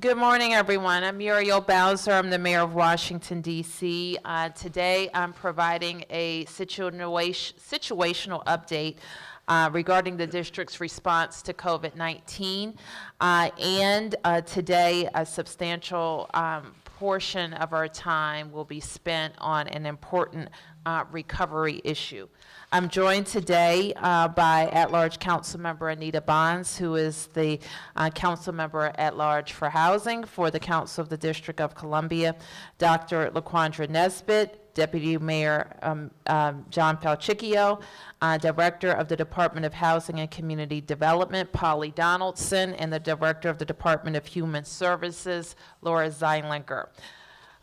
Good morning, everyone. I'm Muriel Bowser. I'm the mayor of Washington, D.C. Today, I'm providing a situational update regarding the district's response to COVID-19. Today, a substantial portion of our time will be spent on an important recovery issue. I'm joined today by at-large Councilmember Anita Bonds, who is the Councilmember at-large for Housing for the Council of the District of Columbia, Dr. LaQuandra Nesbitt, Deputy Mayor John Palchicchio, Director of the Department of Housing and Community Development, Polly Donaldson, and the Director of the Department of Human Services, Laura Zeilinger.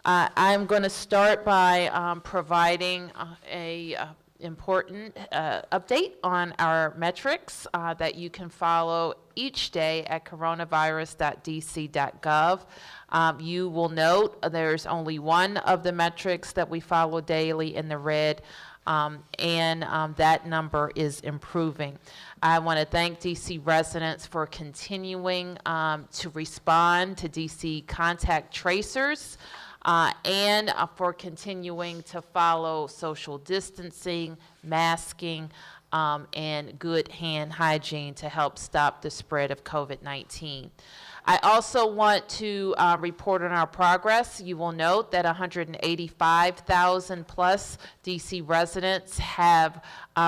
I'm going to start by providing a important update on our metrics that you can follow each day at coronavirus.dc.gov. You will note there's only one of the metrics that we follow daily in the red, and that number is improving. I want to thank DC residents for continuing to respond to DC contact tracers. And for continuing to follow social distancing, masking, and good hand hygiene to help stop the spread of COVID-19. I also want to report on our progress. You will note that 185,000 plus DC residents have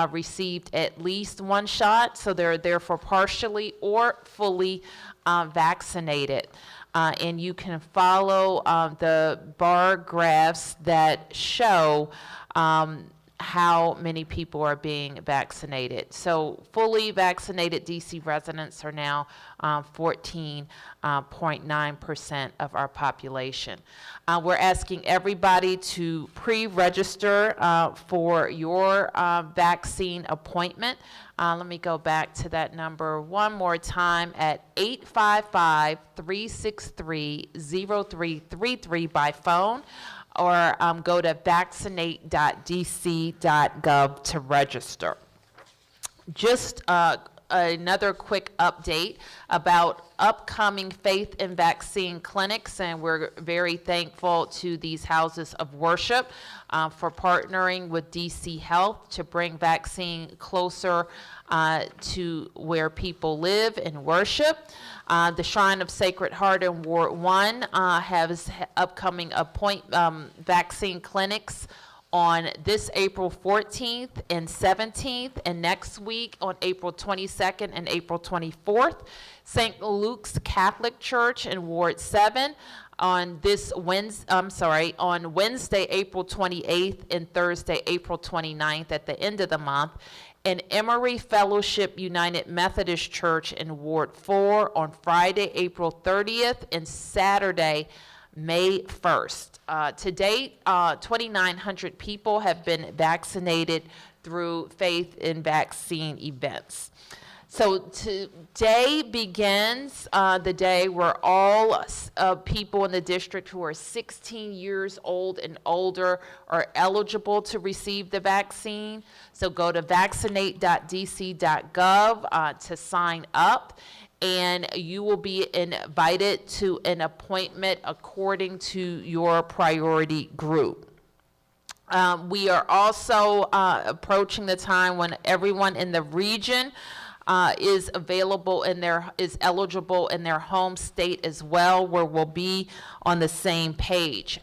received at least one shot, so they're therefore partially or fully vaccinated. And you can follow the bar graphs that show how many people are being vaccinated. So fully vaccinated DC residents are now 14.9% of our population. We're asking everybody to pre-register for your vaccine appointment. Let me go back to that number one more time at 855-363-0333 by phone, or go to vaccinate.dc.gov to register. Just another quick update about upcoming faith and vaccine clinics, and we're very thankful to these houses of worship for partnering with DC Health to bring vaccine closer to where people live and worship. The Shrine of Sacred Heart in Ward 1 has upcoming vaccine clinics on this April 14th and 17th, and next week on April 22nd and April 24th. St. Luke's Catholic Church in Ward 7 on Wednesday, April 28th and Thursday, April 29th at the end of the month. And Emory Fellowship United Methodist Church in Ward 4 on Friday, April 30th and Saturday, May 1st. To date, 2,900 people have been vaccinated through faith and vaccine events. So today begins the day where all people in the district who are 16 years old and older are eligible to receive the vaccine. So go to vaccinate.dc.gov to sign up, and you will be invited to an appointment according to your priority group. We are also approaching the time when everyone in the region is eligible in their home state as well, where we'll be on the same page.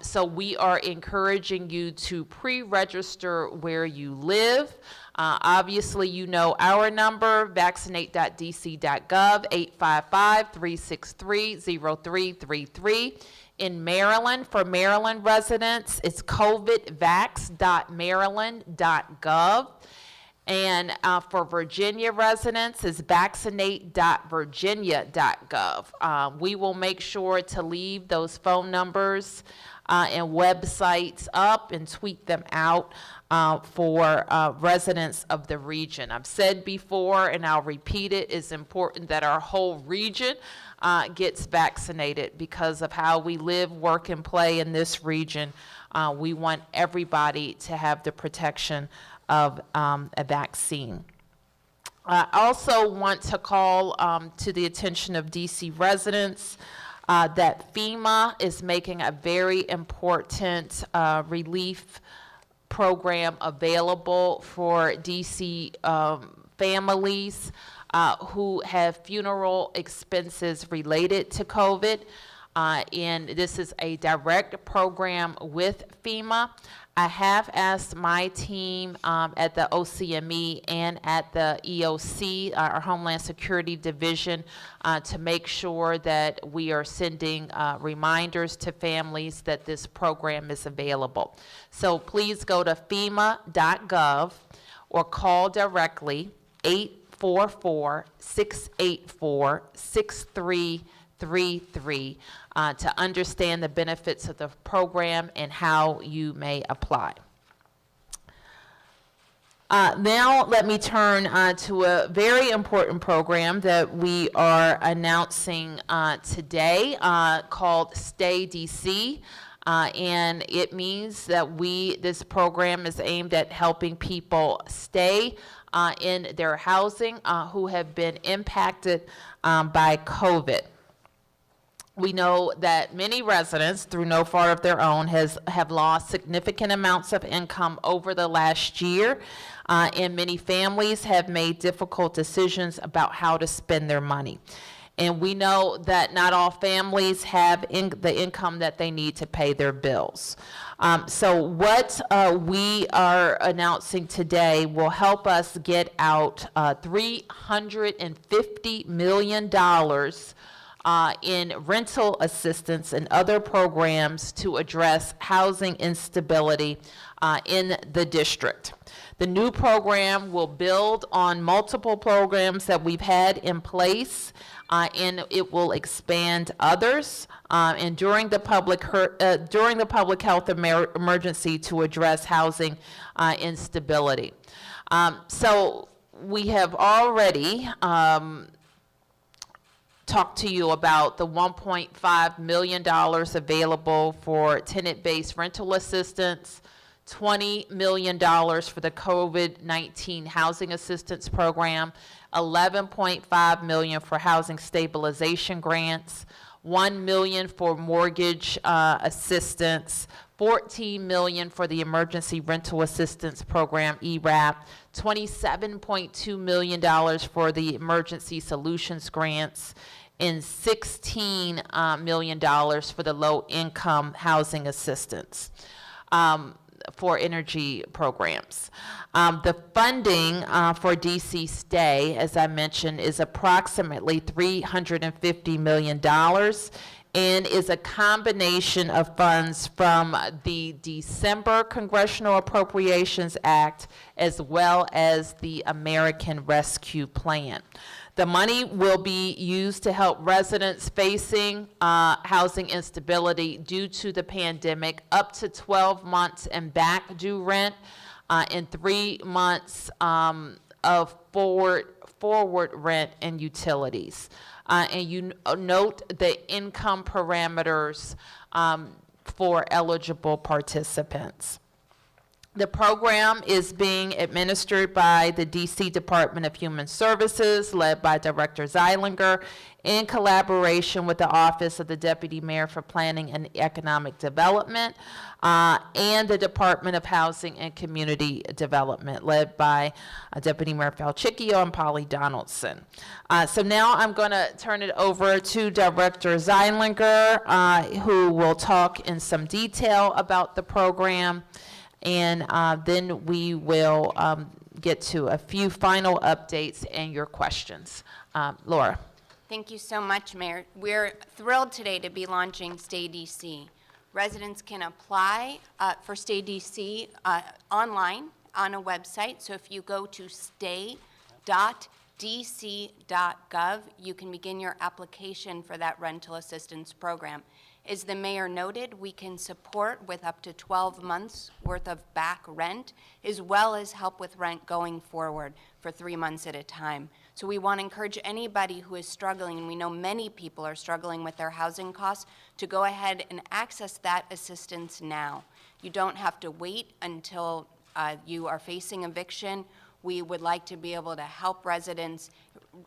So we are encouraging you to pre-register where you live. Obviously, you know our number, vaccinate.dc.gov, 855-363-0333. In Maryland, for Maryland residents, it's covidvax.maryland.gov. And for Virginia residents, it's vaccinate.virginia.gov. We will make sure to leave those phone numbers and websites up and tweet them out for residents of the region. I've said before, and I'll repeat it, it's important that our whole region gets vaccinated because of how we live, work, and play in this region. We want everybody to have the protection of a vaccine. I also want to call to the attention of DC residents that FEMA is making a very important relief program available for DC families who have funeral expenses related to COVID. And this is a direct program with FEMA. I have asked my team at the OCME and at the EOC, our Homeland Security Division, to make sure that we are sending reminders to families that this program is available. So please go to FEMA.gov or call directly 844-684-6333 to understand the benefits of the program and how you may apply. Now let me turn to a very important program that we are announcing today called Stay DC. And it means that this program is aimed at helping people stay in their housing who have been impacted by COVID. We know that many residents, through no fault of their own, have lost significant amounts of income over the last year, and many families have made difficult decisions about how to spend their money. And we know that not all families have the income that they need to pay their bills. So what we are announcing today will help us get out $350 million in rental assistance and other programs to address housing instability in the district. The new program will build on multiple programs that we've had in place, and it will expand others, and during the public health emergency to address housing instability. So we have already talked to you about the $1.5 million available for tenant-based rental assistance, $20 million for the COVID-19 housing assistance program, $11.5 million for housing stabilization grants, $1 million for mortgage assistance, $14 million for the emergency rental assistance program, ERAP, $27.2 million for the emergency solutions grants, and $16 million for the low-income housing assistance for energy programs. The funding for DC Stay, as I mentioned, is approximately $350 million and is a combination of funds from the December Congressional Appropriations Act as well as the American Rescue Plan. The money will be used to help residents facing housing instability due to the pandemic up to 12 months and back due rent and 3 months of forward rent and utilities. And you note the income parameters for eligible participants. The program is being administered by the DC Department of Human Services, led by Director Zeilinger, in collaboration with the Office of the Deputy Mayor for Planning and Economic Development, and the Department of Housing and Community Development, led by Deputy Mayor Falchicchio and Polly Donaldson. So now I'm going to turn it over to Director Zeilinger, who will talk in some detail about the program. And then we will get to a few final updates and your questions. Laura. Thank you so much, Mayor. We're thrilled today to be launching Stay DC. Residents can apply for Stay DC online on a website. So if you go to stay.dc.gov, you can begin your application for that rental assistance program. As the mayor noted, we can support with up to 12 months worth of back rent, as well as help with rent going forward for 3 months at a time. So we want to encourage anybody who is struggling, and we know many people are struggling with their housing costs, to go ahead and access that assistance now. You don't have to wait until you are facing eviction. We would like to be able to help residents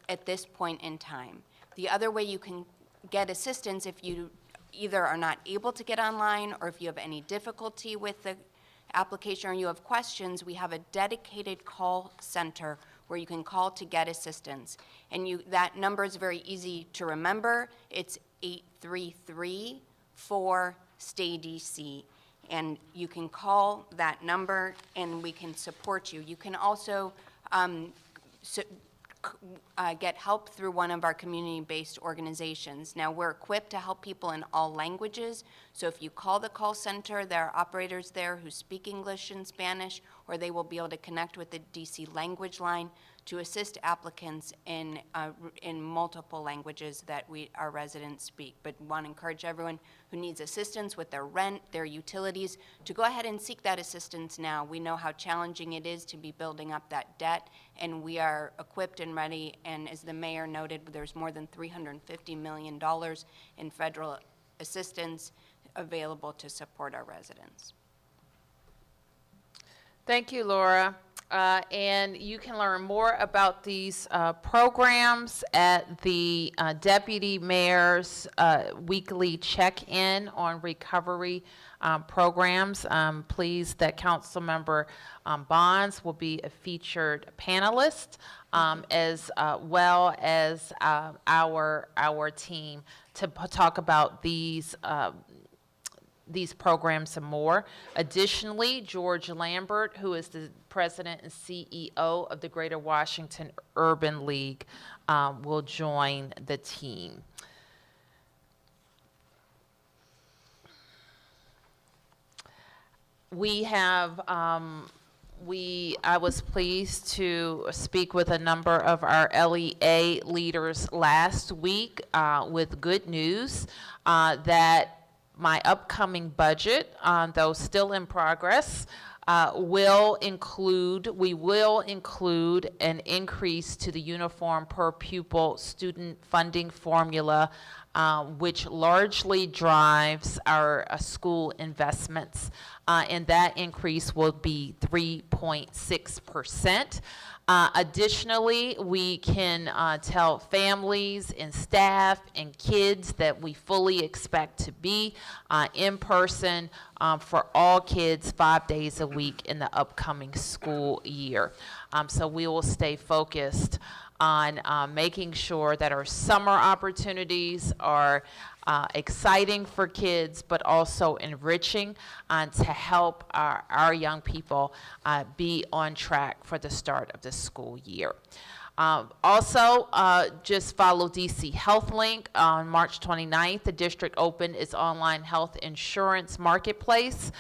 at this point in time. The other way you can get assistance if you either are not able to get online, or if you have any difficulty with the application or you have questions, we have a dedicated call center where you can call to get assistance. And that number is very easy to remember. It's 833-4-STAY-DC. And you can call that number and we can support you. You can also get help through one of our community-based organizations. Now, we're equipped to help people in all languages, so if you call the call center, there are operators there who speak English and Spanish, or they will be able to connect with the DC language line to assist applicants in multiple languages that our residents speak. But we want to encourage everyone who needs assistance with their rent, their utilities, to go ahead and seek that assistance now. We know how challenging it is to be building up that debt, and we are equipped and ready. And as the mayor noted, there's more than $350 million in federal assistance available to support our residents. Thank you, Laura. And you can learn more about these programs at the Deputy Mayor's weekly check-in on recovery programs. Pleased that Councilmember Bonds will be a featured panelist, as well as our team to talk about these programs and more. Additionally, George Lambert, who is the president and CEO of the Greater Washington Urban League, will join the team. We have, I was pleased to speak with a number of our LEA leaders last week with good news that my upcoming budget, though still in progress, we will include an increase to the uniform per pupil student funding formula, which largely drives our school investments. And that increase will be 3.6%. Additionally, we can tell families and staff and kids that we fully expect to be in person for all kids 5 days a week in the upcoming school year. So we will stay focused on making sure that our summer opportunities are exciting for kids, but also enriching to help our young people be on track for the start of the school year. Also, just follow DC Health Link. On March 29th, the district opened its online health insurance marketplace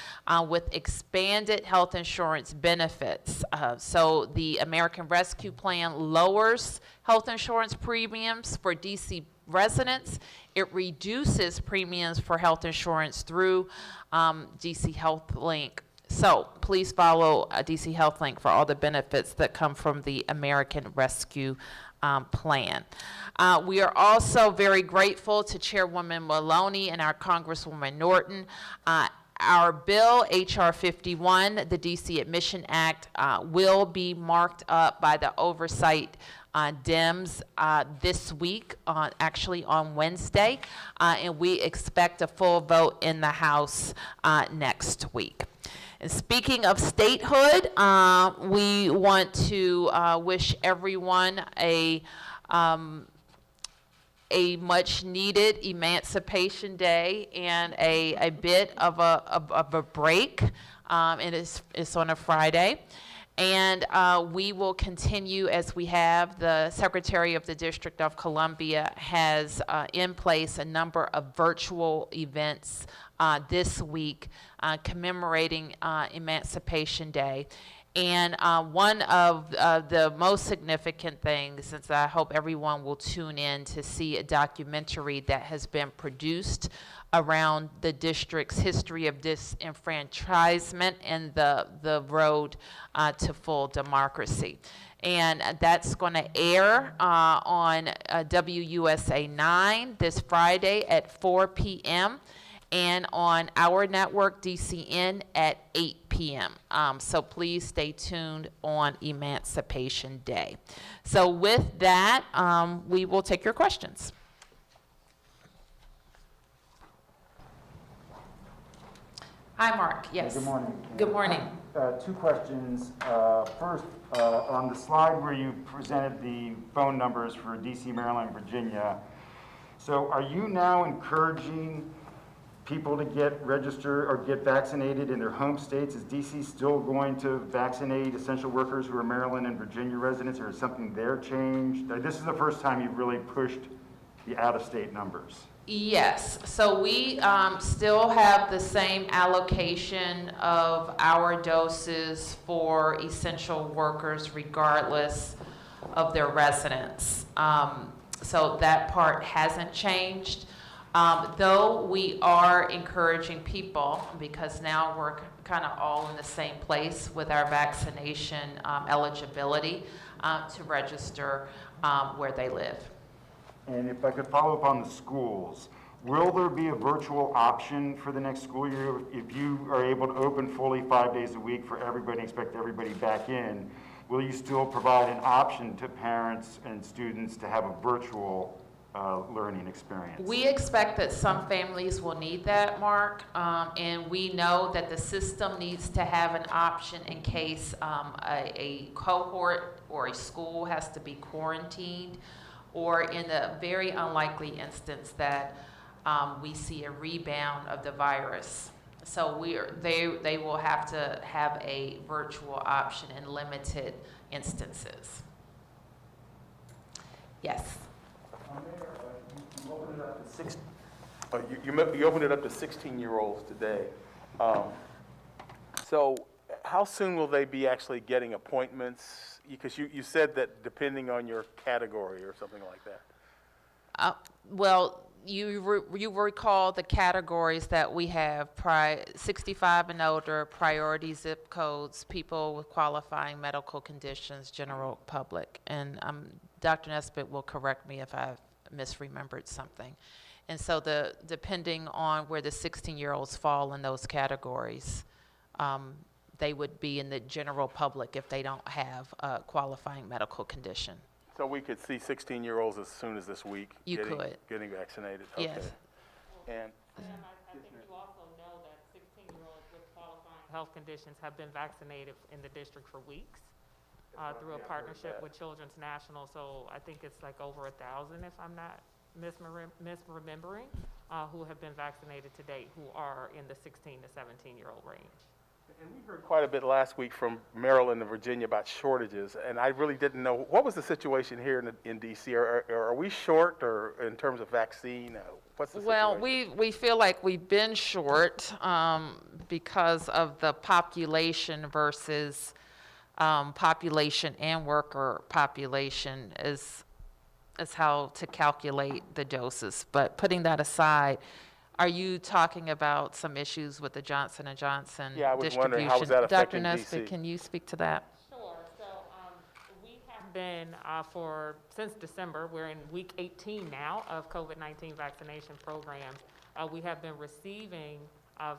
with expanded health insurance benefits. So the American Rescue Plan lowers health insurance premiums for DC residents. It reduces premiums for health insurance through DC Health Link. So please follow DC Health Link for all the benefits that come from the American Rescue Plan. We are also very grateful to Chairwoman Maloney and our Congresswoman Norton. Our bill, H.R. 51, the DC Admission Act, will be marked up by the Oversight Dems this week, actually on Wednesday, and we expect a full vote in the House next week. And speaking of statehood, we want to wish everyone a much-needed Emancipation Day and a bit of a break. And it's on a Friday. And we will continue as we have. The Secretary of the District of Columbia has in place a number of virtual events this week commemorating Emancipation Day. And one of the most significant things, since I hope everyone will tune in to see a documentary that has been produced around the district's history of disenfranchisement and the road to full democracy. And that's going to air on WUSA 9 this Friday at 4 p.m. and on our network, DCN, at 8 p.m. So please stay tuned on Emancipation Day. So with that, we will take your questions. Hi, Mark. Yes. Good morning. Good morning. Two questions. First, on the slide where you presented the phone numbers for DC, Maryland, Virginia, so are you now encouraging people to get registered or get vaccinated in their home states? Is DC still going to vaccinate essential workers who are Maryland and Virginia residents, or is something there changed? This is the first time you've really pushed the out-of-state numbers. Yes, so we still have the same allocation of our doses for essential workers regardless of their residence. So that part hasn't changed. Though we are encouraging people, because now we're kind of all in the same place with our vaccination eligibility, to register where they live. And if I could follow up on the schools, will there be a virtual option for the next school year? If you are able to open fully 5 days a week for everybody, expect everybody back in, will you still provide an option to parents and students to have a virtual learning experience? We expect that some families will need that, Mark, and we know that the system needs to have an option in case a cohort or a school has to be quarantined, or in the very unlikely instance that we see a rebound of the virus. So they will have to have a virtual option in limited instances. Yes. Mayor, you opened it up to 16-year-olds today. So how soon will they be actually getting appointments? Because you said that depending on your category or something like that. Well, you recall the categories that we have: 65 and older, priority zip codes, people with qualifying medical conditions, general public. And Dr. Nesbitt will correct me if I've misremembered something. And so depending on where the 16-year-olds fall in those categories, they would be in the general public if they don't have a qualifying medical condition. So we could see 16-year-olds as soon as this week getting vaccinated? Okay. Yes. And I think you also know that 16-year-olds with qualifying health conditions have been vaccinated in the district for weeks through a partnership with Children's National. So I think it's like over 1,000, if I'm not misremembering, who have been vaccinated to date, who are in the 16 to 17-year-old range. And we heard quite a bit last week from Maryland and Virginia about shortages, and I really didn't know, what was the situation here in D.C.? Are we short or in terms of vaccine? What's the situation? Well, we feel like we've been short because of the population versus population and worker population is how to calculate the doses. But putting that aside, are you talking about some issues with the Johnson & Johnson Yeah, I was distribution? wondering, how was that affecting Dr. DC? Nesbitt, can you speak to that? Sure. So we have been since December, we're in week 18 now of COVID-19 vaccination programs. We have been receiving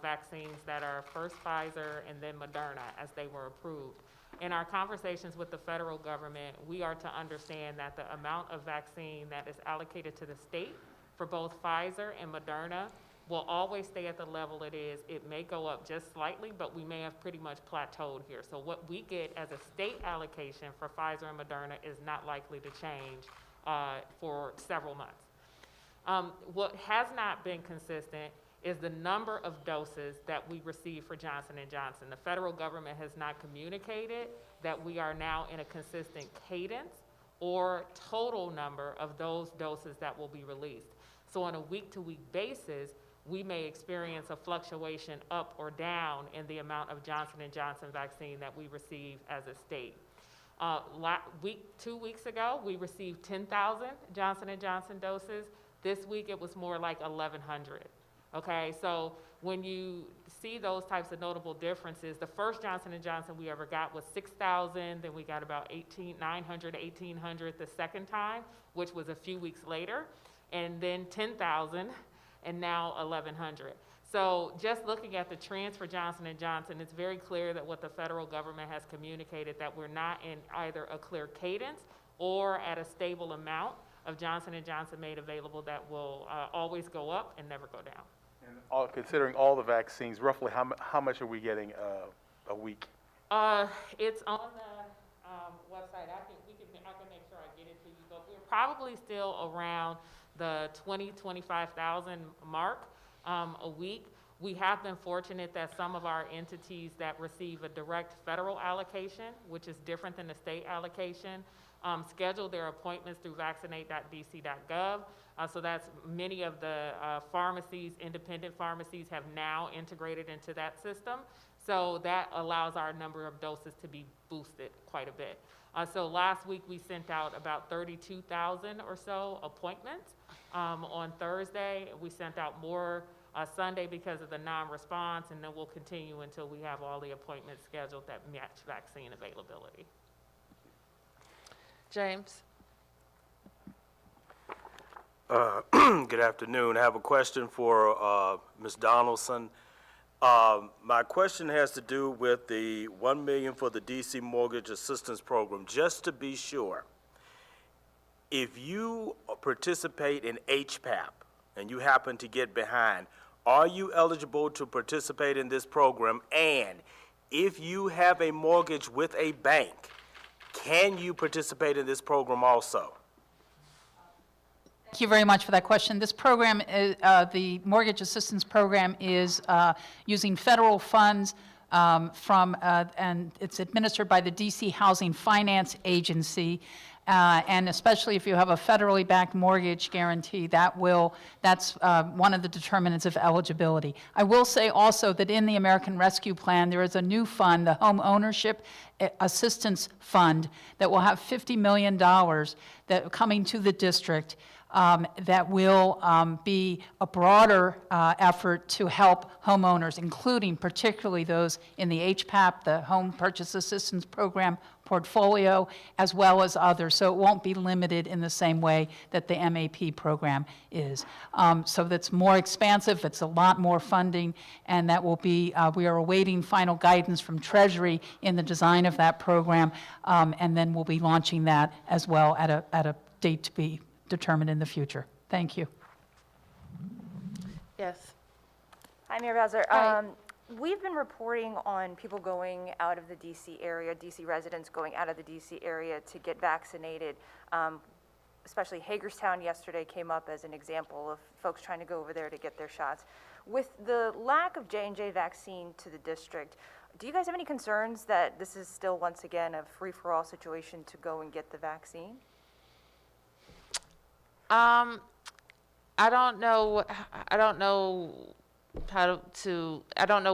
vaccines that are first Pfizer and then Moderna as they were approved. In our conversations with the federal government, we are to understand that the amount of vaccine that is allocated to the state for both Pfizer and Moderna will always stay at the level it is. It may go up just slightly, but we may have pretty much plateaued here. So what we get as a state allocation for Pfizer and Moderna is not likely to change for several months. What has not been consistent is the number of doses that we receive for Johnson & Johnson. The federal government has not communicated that we are now in a consistent cadence or total number of those doses that will be released. So on a week-to-week basis, we may experience a fluctuation up or down in the amount of Johnson & Johnson vaccine that we receive as a state. 2 weeks ago, we received 10,000 Johnson & Johnson doses. This week, it was more like 1,100. Okay, so when you see those types of notable differences, the first Johnson & Johnson we ever got was 6,000, then we got about 900 to 1,800 the second time, which was a few weeks later, and then 10,000, and now 1,100. So just looking at the trends for Johnson & Johnson, it's very clear that what the federal government has communicated, that we're not in either a clear cadence or at a stable amount of Johnson & Johnson made available that will always go up and never go down. Considering all the vaccines, roughly how much are we getting a week? It's on the website. I can make sure I get it to you, but we're probably still around the 25,000 mark a week. We have been fortunate that some of our entities that receive a direct federal allocation, which is different than the state allocation, schedule their appointments through Vaccinate.dc.gov. So that's many of the pharmacies, independent pharmacies have now integrated into that system. So that allows our number of doses to be boosted quite a bit. So last week we sent out about 32,000 or so appointments. On Thursday, we sent out more Sunday because of the non-response, and then we'll continue until we have all the appointments scheduled that match vaccine availability. James? Good afternoon. I have a question for Ms. Donaldson. My question has to do with the $1 million for the DC Mortgage Assistance Program. Just to be sure, if you participate in HPAP and you happen to get behind, are you eligible to participate in this program? And if you have a mortgage with a bank, can you participate in this program also? Thank you very much for that question. This program, the Mortgage Assistance Program, is using federal funds and it's administered by the DC Housing Finance Agency. And especially if you have a federally backed mortgage guarantee, that's one of the determinants of eligibility. I will say also that in the American Rescue Plan, there is a new fund, the Home Ownership Assistance Fund, that will have $50 million that coming to the district that will be a broader effort to help homeowners, including particularly those in the HPAP, the Home Purchase Assistance Program portfolio, as well as others. So it won't be limited in the same way that the MAP program is. So that's more expansive, it's a lot more funding, and that will be, we are awaiting final guidance from Treasury in the design of that program, and then we'll be launching that as well at a date to be determined in the future. Thank you. Yes. Hi, Mayor Bowser. Hi. We've been reporting on people going out of the DC area, DC residents going out of the DC area to get vaccinated. Especially Hagerstown yesterday came up as an example of folks trying to go over there to get their shots. With the lack of J&J vaccine to the district, do you guys have any concerns that this is still once again a free-for-all situation to go and get the vaccine? I don't know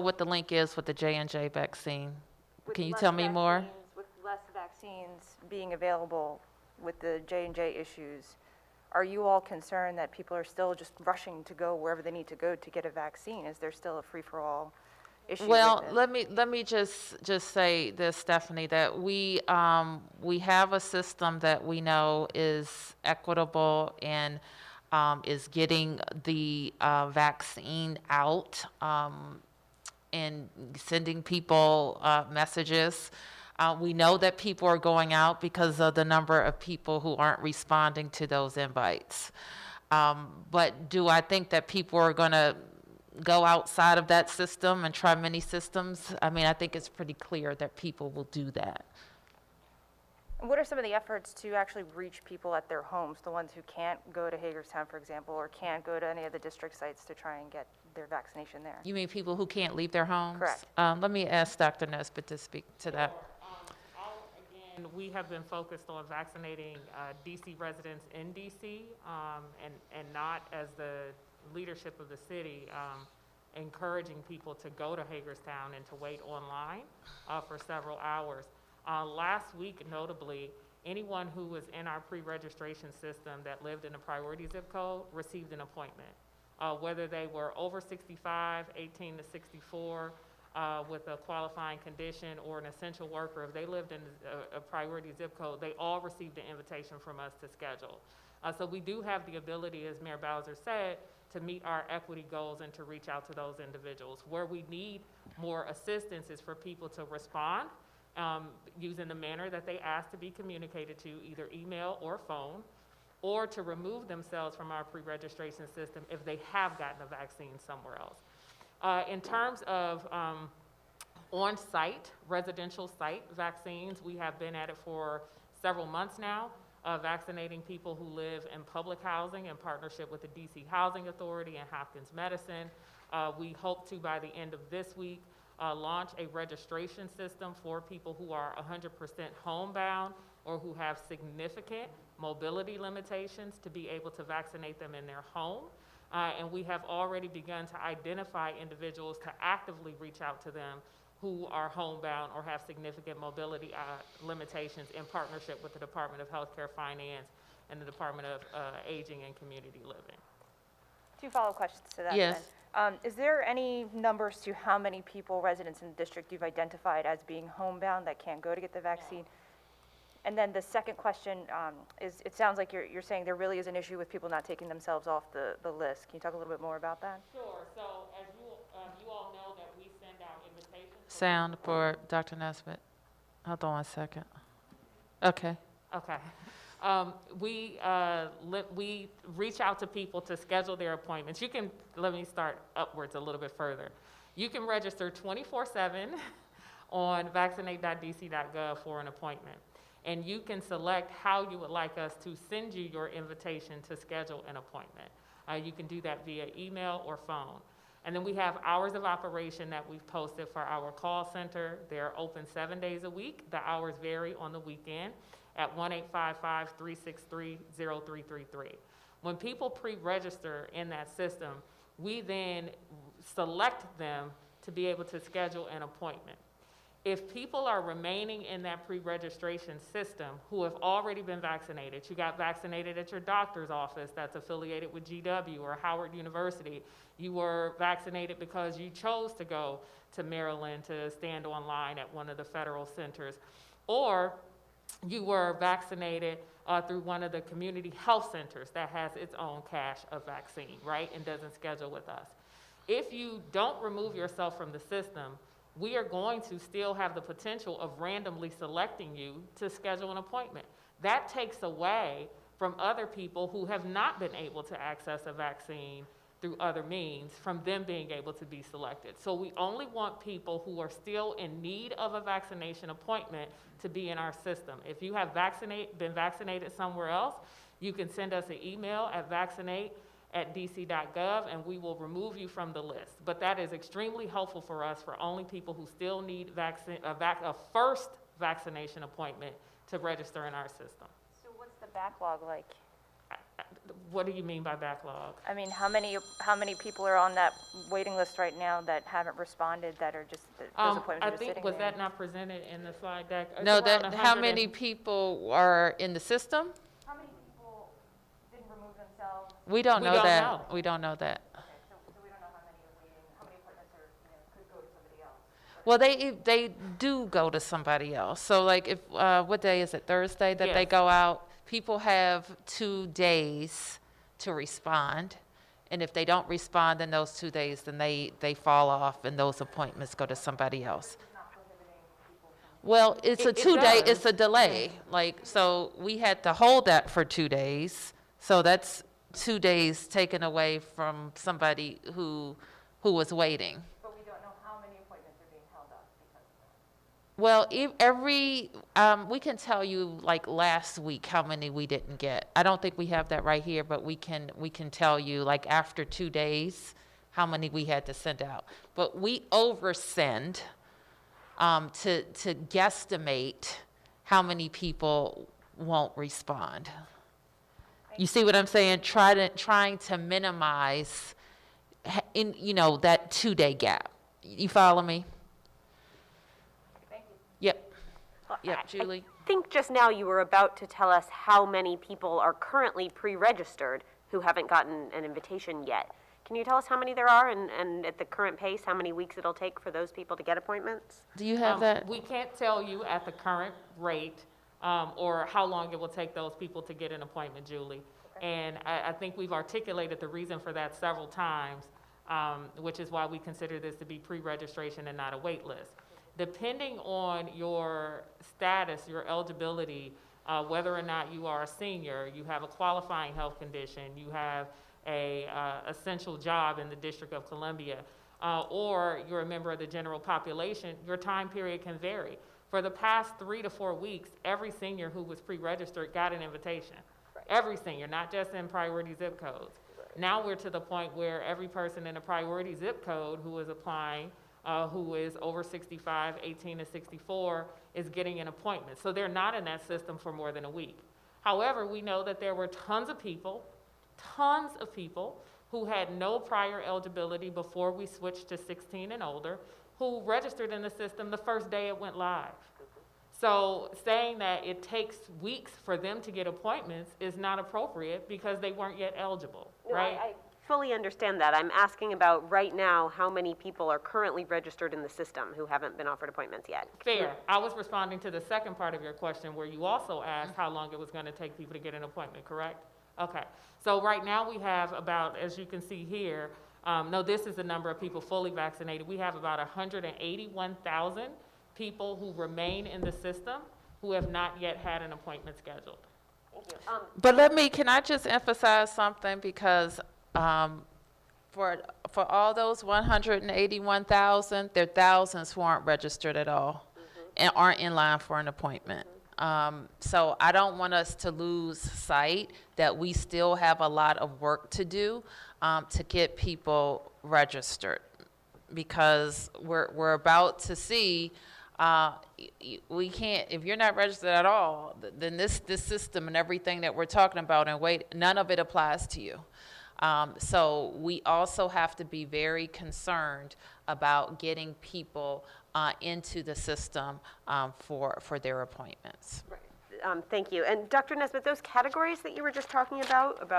what the link is with the J&J vaccine. With Can you less tell me more? With less vaccines being available with the J&J issues, are you all concerned that people are still just rushing to go wherever they need to go to get a vaccine? Is there still a free-for-all issue Well, with this? let me just say this, Stephanie, that we have a system that we know is equitable and is getting the vaccine out and sending people messages. We know that people are going out because of the number of people who aren't responding to those invites. But do I think that people are going to go outside of that system and try many systems? I mean, I think it's pretty clear that people will do that. What are some of the efforts to actually reach people at their homes, the ones who can't go to Hagerstown, for example, or can't go to any of the district sites to try and get their vaccination there? You mean people who can't leave their homes? Correct. Let me ask Dr. Nesbitt to speak to that. Again, we have been focused on vaccinating DC residents in DC and not as the leadership of the city encouraging people to go to Hagerstown and to wait online for several hours. Last week, notably, anyone who was in our pre-registration system that lived in a priority zip code received an appointment. Whether they were over 65, 18 to 64, with a qualifying condition or an essential worker, if they lived in a priority zip code, they all received an invitation from us to schedule. So we do have the ability, as Mayor Bowser said, to meet our equity goals and to reach out to those individuals. Where we need more assistance is for people to respond using the manner that they ask to be communicated to, either email or phone, or to remove themselves from our pre-registration system if they have gotten a vaccine somewhere else. In terms of on-site, residential site vaccines, we have been at it for several months now, vaccinating people who live in public housing in partnership with the DC Housing Authority and Hopkins Medicine. We hope to, by the end of this week, launch a registration system for people who are 100% homebound or who have significant mobility limitations to be able to vaccinate them in their home. And we have already begun to identify individuals to actively reach out to them who are homebound or have significant mobility limitations in partnership with the Department of Healthcare Finance and the Department of Aging and Community Living. 2 follow-up questions to that. Yes. Then. Is there any numbers to how many people, residents in the district, you've identified as being homebound that can't go to get the vaccine? And then the second question is, it sounds like you're saying there really is an issue with people not taking themselves off the list. Can you talk a little bit more about that? Sure. So as you all know that we send out invitations. Sound for Dr. Nesbitt. Hold on 1 second. Okay. Okay. We reach out to people to schedule their appointments. You can, let me start upwards a little bit further. You can register 24/7 on vaccinate.dc.gov for an appointment. And you can select how you would like us to send you your invitation to schedule an appointment. You can do that via email or phone. And then we have hours of operation that we've posted for our call center. They're open 7 days a week. The hours vary on the weekend at 1-855-363-0333. When people pre-register in that system, we then select them to be able to schedule an appointment. If people are remaining in that pre-registration system who have already been vaccinated, you got vaccinated at your doctor's office that's affiliated with GW or Howard University, you were vaccinated because you chose to go to Maryland to stand online at one of the federal centers, or you were vaccinated through one of the community health centers that has its own cache of vaccine, right, and doesn't schedule with us. If you don't remove yourself from the system, we are going to still have the potential of randomly selecting you to schedule an appointment. That takes away from other people who have not been able to access a vaccine through other means from them being able to be selected. So we only want people who are still in need of a vaccination appointment to be in our system. If you have been vaccinated somewhere else, you can send us an email at vaccinate@dc.gov and we will remove you from the list. But that is extremely helpful for us for only people who still need a first vaccination appointment to register in our system. So what's the backlog like? What do you mean by backlog? I mean, how many people are on that waiting list right now that haven't responded, that are just, those appointments I are just think, sitting was there? that not presented in the slide deck? It's No, around that, how 100 many people are in the system? How many people didn't remove themselves? We don't We know don't that. know. We don't know that. Okay, so we don't know how many are waiting, how many appointments are, could go to somebody else? Well, they do go to somebody else. So like if, what day is it, Thursday that they Yes. go out? People have 2 days to respond. And if they don't respond in those 2 days, then they fall off and those appointments go to somebody else. Well, it's a It 2-day, does. it's a delay. Like, so we had to hold that for 2 days. So that's 2 days taken away from somebody who was waiting. But we don't know how many appointments are being held up because of that. Well, we can tell you like last week how many we didn't get. I don't think we have that right here, but we can tell you like after 2 days how many we had to send out. But we oversend to guesstimate how many people won't respond. You see what I'm saying? Trying to minimize that 2-day gap. You follow me? Thank you. Yep. Well, Yep, Julie. I think just now you were about to tell us how many people are currently pre-registered who haven't gotten an invitation yet. Can you tell us how many there are and at the current pace, how many weeks it'll take for those people to get appointments? Do you have that? We can't tell you at the current rate or how long it will take those people to get an appointment, Julie. And I think we've articulated the reason for that several times, which is why we consider this to be pre-registration and not a wait list. Depending on your status, your eligibility whether or not you are a senior, you have a qualifying health condition, you have a essential job in the District of Columbia, or you're a member of the general population, your time period can vary. For the past 3 to 4 weeks, every senior who was pre-registered got an invitation. Every senior, not just in priority zip codes. Now we're to the point where every person in a priority zip code who is applying, who is over 65, 18 to 64, is getting an appointment. So they're not in that system for more than a week. However, we know that there were tons of people who had no prior eligibility before we switched to 16 and older, who registered in the system the first day it went live. So saying that it takes weeks for them to get appointments is not appropriate because they weren't yet eligible, right? I fully understand that. I'm asking about right now, how many people are currently registered in the system who haven't been offered appointments yet? Fair. I was responding to the second part of your question where you also asked how long it was going to take people to get an appointment, correct? Okay. So right now we have about, as you can see here, no, this is the number of people fully vaccinated. We have about 181,000 people who remain in the system who have not yet had an appointment scheduled. But can I just emphasize something, because for all those 181,000, there are thousands who aren't registered at all and aren't in line for an appointment. So I don't want us to lose sight that we still have a lot of work to do to get people registered, because we're about to see we can't, if you're not registered at all, then this system and everything that we're talking about, and none of it applies to you. So we also have to be very concerned about getting people into the system for their appointments. Right. Thank you. And Dr. Nesbitt, those categories that you were just talking about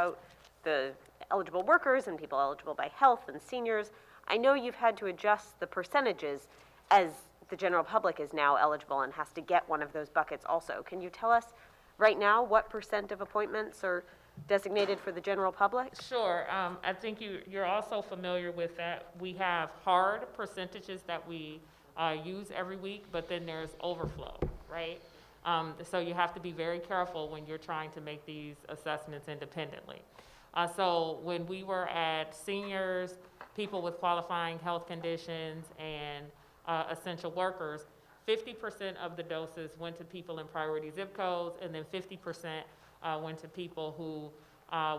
the eligible workers and people eligible by health and seniors, I know you've had to adjust the percentages as the general public is now eligible and has to get one of those buckets also. Can you tell us right now what % of appointments are designated for the general public? Sure. I think you're also familiar with that. We have hard percentages that we use every week, but then there's overflow, right? So you have to be very careful when you're trying to make these assessments independently. So when we were at seniors, people with qualifying health conditions, and essential workers, 50% of the doses went to people in priority zip codes, and then 50% went to people who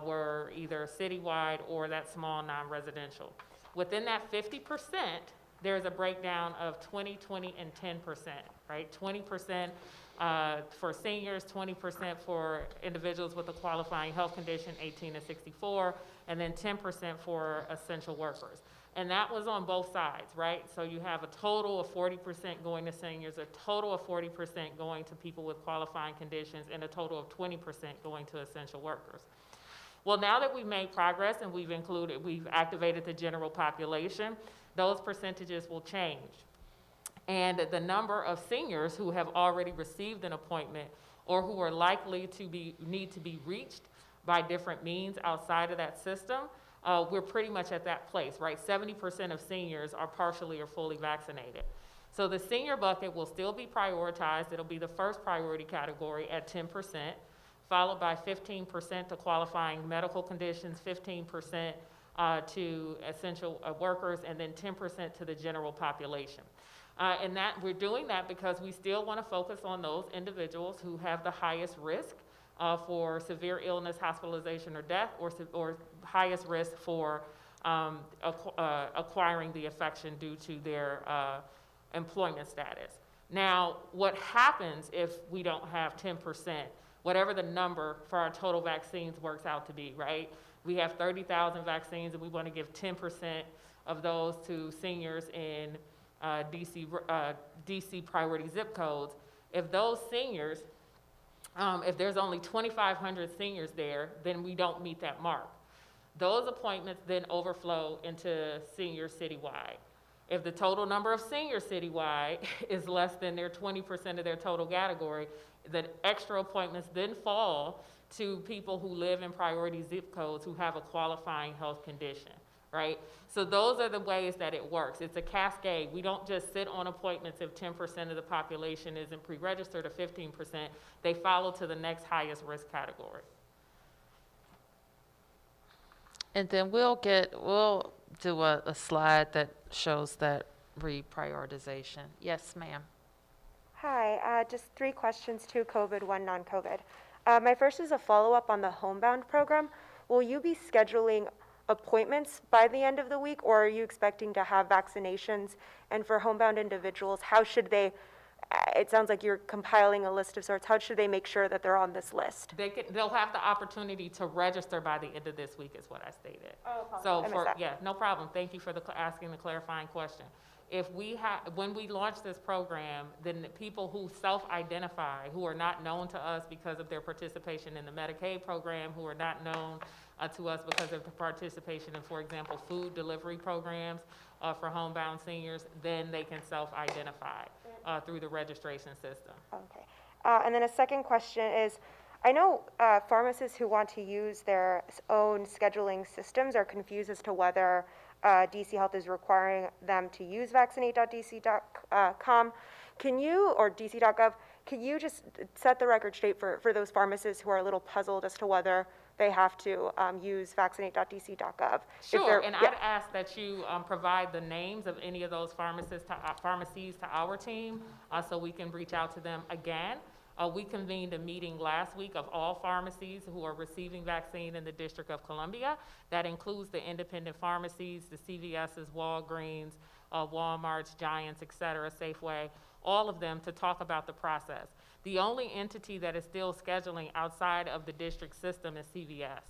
were either citywide or that small non-residential. Within that 50%, there's a breakdown of 20, 20, and 10%, right? 20% for seniors, 20% for individuals with a qualifying health condition, 18 to 64, and then 10% for essential workers. And that was on both sides, right? So you have a total of 40% going to seniors, a total of 40% going to people with qualifying conditions, and a total of 20% going to essential workers. Well, now that we've made progress and we've activated the general population, those percentages will change. And the number of seniors who have already received an appointment or who are likely to need to be reached by different means outside of that system, we're pretty much at that place, right? 70% of seniors are partially or fully vaccinated. So the senior bucket will still be prioritized. It'll be the first priority category at 10%, followed by 15% to qualifying medical conditions, 15% to essential workers, and then 10% to the general population. And that we're doing that because we still want to focus on those individuals who have the highest risk for severe illness, hospitalization, or death, or highest risk for acquiring the infection due to their employment status. Now, what happens if we don't have 10%, whatever the number for our total vaccines works out to be, right? We have 30,000 vaccines, and we want to give 10% of those to seniors in DC priority zip codes. If those seniors, if there's only 2,500 seniors there, then we don't meet that mark. Those appointments then overflow into seniors citywide. If the total number of seniors citywide is less than their 20% of their total category, the extra appointments then fall to people who live in priority zip codes who have a qualifying health condition, right? So those are the ways that it works. It's a cascade. We don't just sit on appointments if 10% of the population isn't pre-registered or 15%. They follow to the next highest risk category. And then we'll do a slide that shows that reprioritization. Yes, ma'am. Hi, just 3 questions, 2 COVID, 1 non-COVID. My first is a follow-up on the homebound program. Will you be scheduling appointments by the end of the week, or are you expecting to have vaccinations? And for homebound individuals, how should they, it sounds like you're compiling a list of sorts, how should they make sure that they're on this list? They'll have the opportunity to register by the end of this week is what I stated. Oh, So I missed that. yeah, no problem. Thank you for asking the clarifying question. When we launch this program, then the people who self-identify, who are not known to us because of their participation in the Medicaid program, who are not known to us because of the participation in, for example, food delivery programs for homebound seniors, then they can self-identify through the registration system. Okay. And then a second question is, I know pharmacists who want to use their own scheduling systems are confused as to whether DC Health is requiring them to use vaccinate.dc.com. Or dc.gov, can you just set the record straight for those pharmacists who are a little puzzled as to whether they have to use vaccinate.dc.gov? Sure, and I'd ask that you provide the names of any of those pharmacies to our team so we can reach out to them again. We convened a meeting last week of all pharmacies who are receiving vaccine in the District of Columbia. That includes the independent pharmacies, the CVS's, Walgreens, Walmart's, Giants, et cetera, Safeway, all of them to talk about the process. The only entity that is still scheduling outside of the district system is CVS.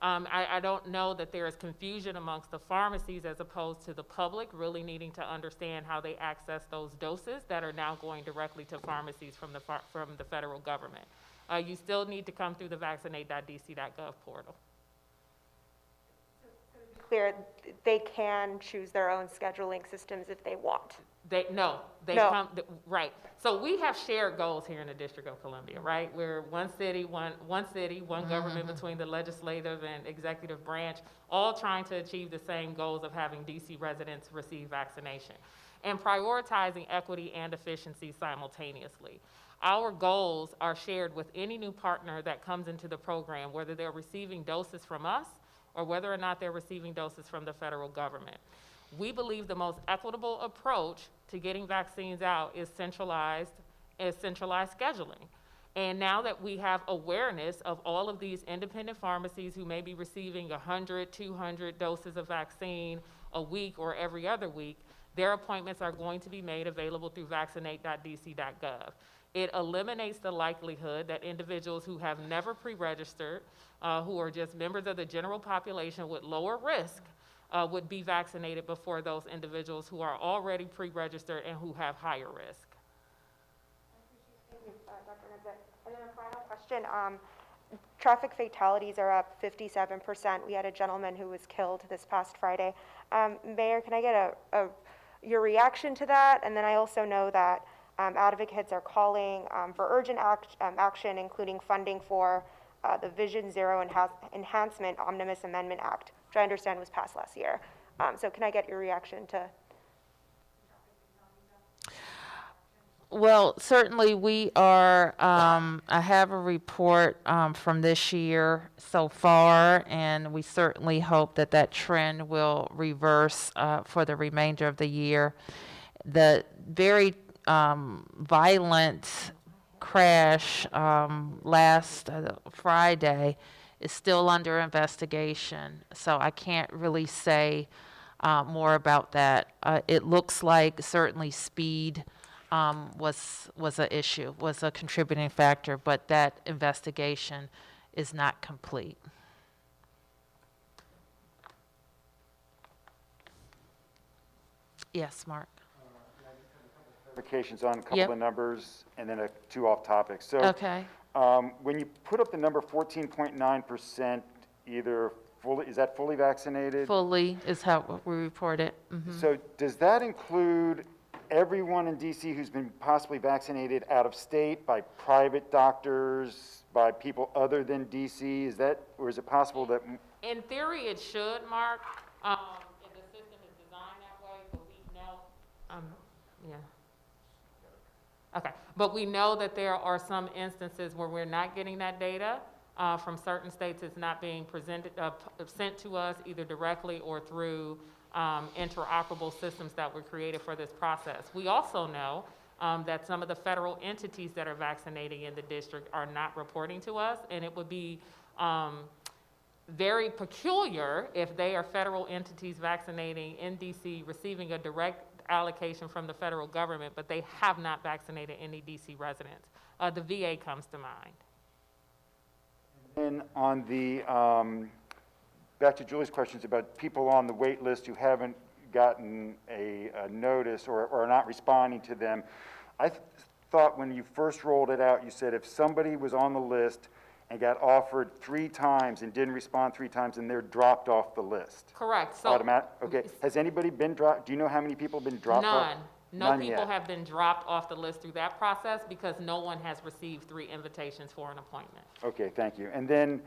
I don't know that there is confusion amongst the pharmacies as opposed to the public really needing to understand how they access those doses that are now going directly to pharmacies from the federal government. You still need to come through the vaccinate.dc.gov portal. Clear, they can choose their own scheduling systems if they want. No. Right. So we have shared goals here in the District of Columbia, right? We're one city, one government between the legislative and executive branch, all trying to achieve the same goals of having DC residents receive vaccination and prioritizing equity and efficiency simultaneously. Our goals are shared with any new partner that comes into the program, whether they're receiving doses from us or whether or not they're receiving doses from the federal government. We believe the most equitable approach to getting vaccines out is centralized scheduling. And now that we have awareness of all of these independent pharmacies who may be receiving 100, 200 doses of vaccine a week or every other week, their appointments are going to be made available through vaccinate.dc.gov. It eliminates the likelihood that individuals who have never pre-registered, who are just members of the general population with lower risk, would be vaccinated before those individuals who are already pre-registered and who have higher risk. Thank you, Dr. Nesbitt. And then a final question. Traffic fatalities are up 57%. We had a gentleman who was killed this past Friday. Mayor, can I get your reaction to that? And then I also know that advocates are calling for urgent action, including funding for the Vision Zero Enhancement Omnibus Amendment Act, which I understand was passed last year. So can I get your reaction to? Well, certainly we are, I have a report from this year so far, and we certainly hope that that trend will reverse for the remainder of the year. The very violent crash last Friday is still under investigation, so I can't really say more about that. It looks like certainly speed was an issue, was a contributing factor, but that investigation is not complete. Yes, Mark. Clarifications on a couple Yep. of numbers and then 2 off topics. So Okay. when you put up the number 14.9%, either fully, is that fully vaccinated? Fully is how we report it. So does that include everyone in DC who's been possibly vaccinated out of state by private doctors, by people other than DC? Is that, or is it possible that? In theory, it should, Mark. And the system is designed that way, but we know, yeah. Okay, but we know that there are some instances where we're not getting that data from certain states. It's not being presented, sent to us either directly or through interoperable systems that were created for this process. We also know that some of the federal entities that are vaccinating in the district are not reporting to us, and it would be very peculiar if they are federal entities vaccinating in DC, receiving a direct allocation from the federal government, but they have not vaccinated any DC residents. The VA comes to mind. And on the, back to Julie's questions about people on the wait list who haven't gotten a notice or are not responding to them, I thought when you first rolled it out, you said if somebody was on the list and got offered 3 times and didn't respond 3 times, and they're dropped off the list. Correct. So Okay, has anybody been dropped? Do you know how many people have been dropped off? none. No None people yet. have been dropped off the list through that process because no one has received 3 invitations for an appointment. Okay, thank you. And then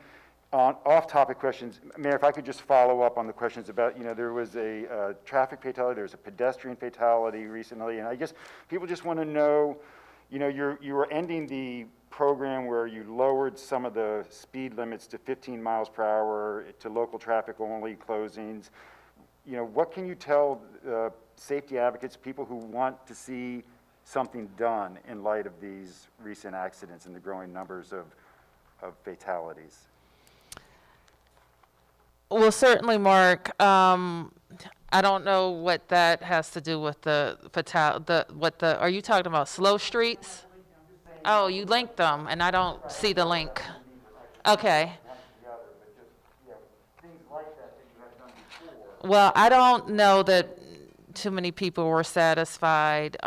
on off-topic questions, Mayor, if I could just follow up on the questions about, there was a traffic fatality, there was a pedestrian fatality recently, and I guess people just want to know, you were ending the program where you lowered some of the speed limits to 15 miles per hour to local traffic only closings. What can you tell safety advocates, people who want to see something done in light of these recent accidents and the growing numbers of fatalities? Well, certainly, Mark. I don't know what that has to do with are you talking about slow streets? Oh, you linked them, and I don't see the link. Okay. Well, I don't know that too many people were satisfied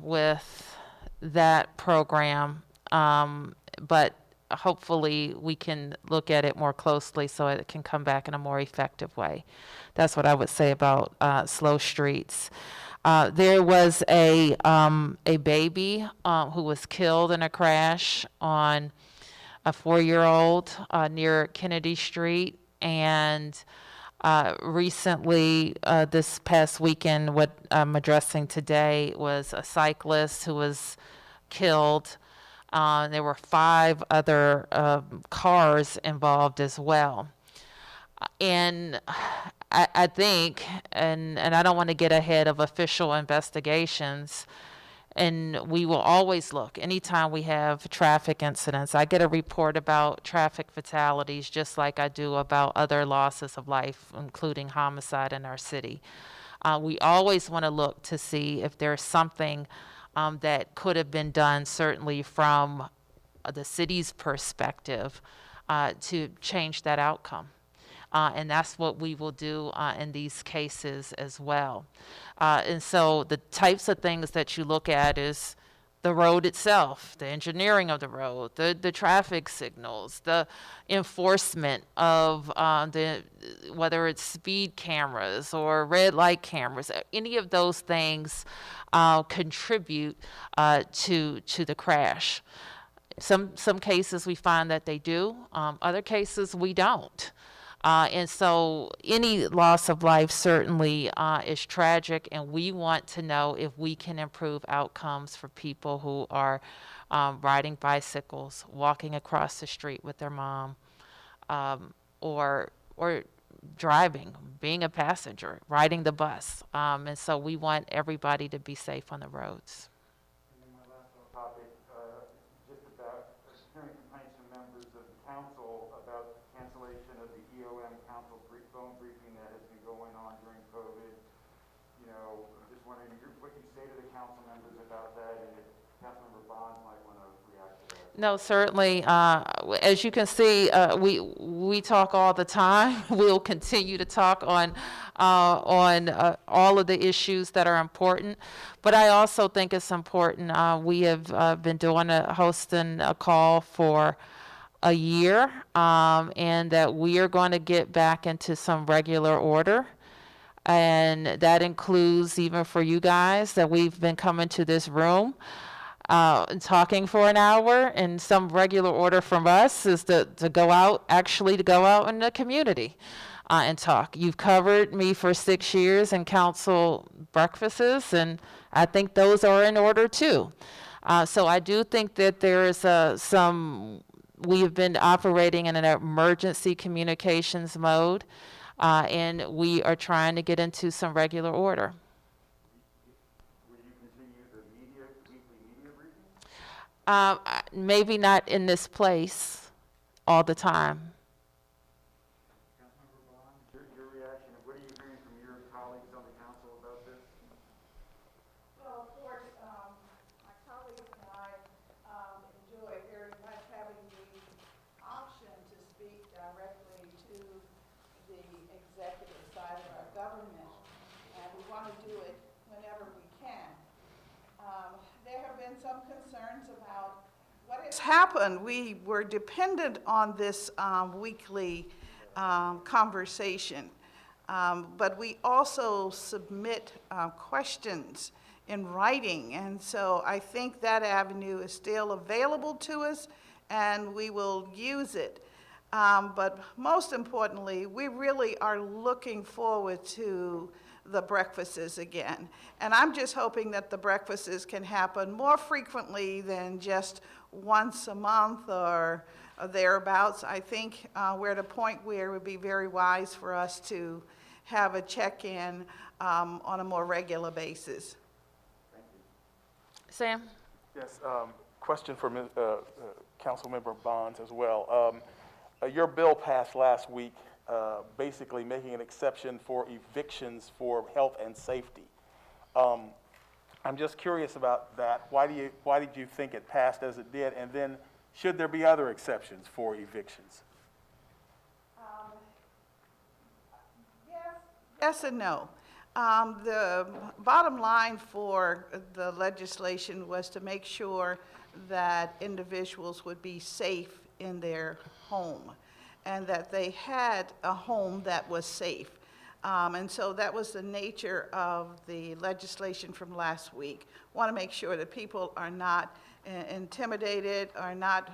with that program, but hopefully we can look at it more closely so it can come back in a more effective way. That's what I would say about slow streets. There was a baby who was killed in a crash on a 4-year-old near Kennedy Street, and recently, this past weekend, what I'm addressing today was a cyclist who was killed. There were 5 other cars involved as well. And I think, and I don't want to get ahead of official investigations, and we will always look anytime we have traffic incidents. I get a report about traffic fatalities just like I do about other losses of life, including homicide in our city. We always want to look to see if there's something that could have been done, certainly from the city's perspective, to change that outcome. And that's what we will do in these cases as well. And so the types of things that you look at is the road itself, the engineering of the road, the traffic signals, the enforcement of whether it's speed cameras or red light cameras. Any of those things contribute to the crash. Some cases we find that they do, other cases we don't. And so any loss of life certainly is tragic, and we want to know if we can improve outcomes for people who are riding bicycles, walking across the street with their mom, or driving, being a passenger, riding the bus. And so we want everybody to be safe on the roads. And then my last topic, just about hearing complaints from members of the council about cancellation of the EOM council phone briefing that has been going on during COVID. I'm just wondering what you say to the council members about that, and if Councilmember Bonds might want to react to that. No, certainly. As you can see, we talk all the time. We'll continue to talk on all of the issues that are important. But I also think it's important. We have been hosting a call for a year, and that we are going to get back into some regular order. And that includes, even for you guys, that we've been coming to this room and talking for an hour, and some regular order from us is to go out in the community. and talk. You've covered me for 6 years in council breakfasts, and I think those are in order too. So I do think that there is we have been operating in an emergency communications mode, and we are trying to get into some regular order. Will you continue the weekly media briefings? Maybe not in this place all the time. Councilmember Bond, your reaction, what are you hearing from your colleagues on the council about this? Well, of course, my colleagues and I enjoy very much having the option to speak directly to the executive side of our government, and we want to do it whenever we can. There have been some concerns about what has happened. We were dependent on this weekly conversation, but we also submit questions in writing, and so I think that avenue is still available to us, and we will use it. But most importantly, we really are looking forward to the breakfasts again. And I'm just hoping that the breakfasts can happen more frequently than just once a month or thereabouts. I think we're at a point where it would be very wise for us to have a check-in on a more regular basis. Sam? Yes, question for Councilmember Bonds as well. Your bill passed last week, basically making an exception for evictions for health and safety. I'm just curious about that. Why did you think it passed as it did? And then, should there be other exceptions for evictions? Yes and no. The bottom line for the legislation was to make sure that individuals would be safe in their home and that they had a home that was safe. And so that was the nature of the legislation from last week. Want to make sure that people are not intimidated, are not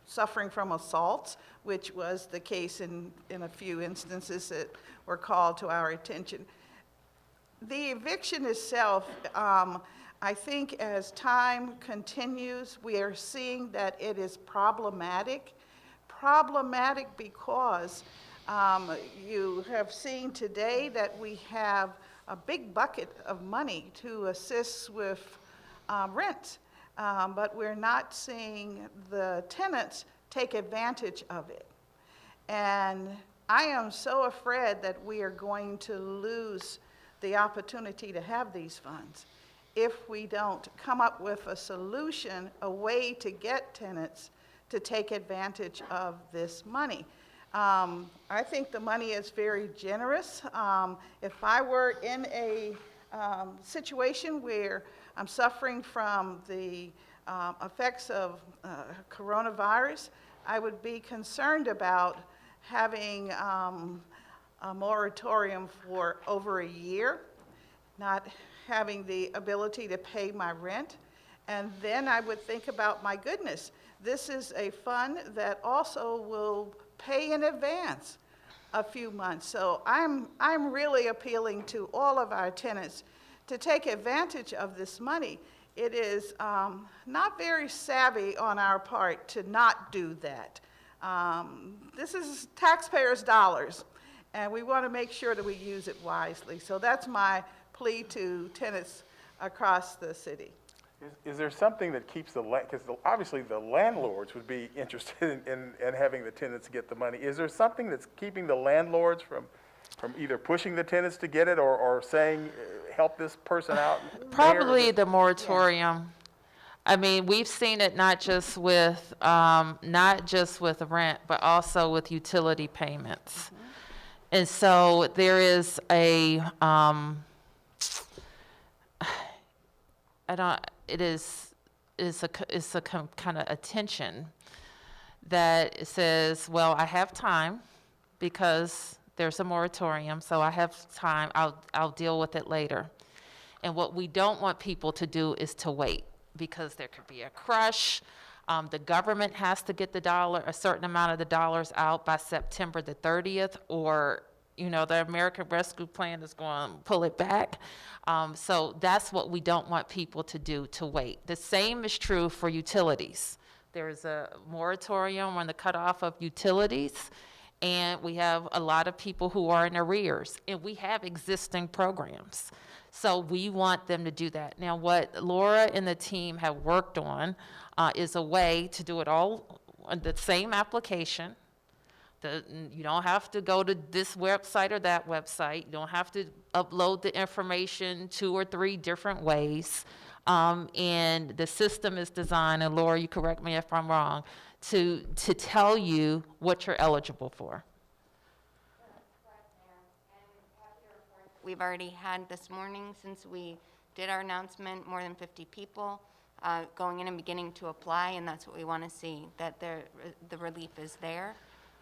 suffering from assaults, which was the case in a few instances that were called to our attention. The eviction itself, I think as time continues, we are seeing that it is problematic. Problematic because you have seen today that we have a big bucket of money to assist with rent, but we're not seeing the tenants take advantage of it. And I am so afraid that we are going to lose the opportunity to have these funds if we don't come up with a solution, a way to get tenants to take advantage of this money. I think the money is very generous. If I were in a situation where I'm suffering from the effects of coronavirus, I would be concerned about having a moratorium for over a year, not having the ability to pay my rent. And then I would think about, my goodness, this is a fund that also will pay in advance a few months. So I'm really appealing to all of our tenants to take advantage of this money. It is not very savvy on our part to not do that. This is taxpayers' dollars, and we want to make sure that we use it wisely. So that's my plea to tenants across the city. Is there something that keeps because obviously the landlords would be interested in having the tenants get the money. Is there something that's keeping the landlords from either pushing the tenants to get it or saying, help this person out? Probably the moratorium. I mean, we've seen it not just with rent, but also with utility payments. Mm-hmm. And so there is it's a kind of a tension that says, well, I have time because there's a moratorium, so I have time, I'll deal with it later. And what we don't want people to do is to wait, because there could be a crush, The government has to get a certain amount of the dollars out by September the 30th, or the American Rescue Plan is going to pull it back. So that's what we don't want people to do, to wait. The same is true for utilities. There's a moratorium on the cutoff of utilities, and we have a lot of people who are in arrears, and we have existing programs. So we want them to do that. Now, what Laura and the team have worked on is a way to do it all on the same application. You don't have to go to this website or that website. You don't have to upload the information 2 or 3 different ways. And the system is designed, and Laura, you correct me if I'm wrong, to tell you what you're eligible for. We've already had this morning, since we did our announcement, more than 50 people going in and beginning to apply, and that's what we want to see, that the relief is there.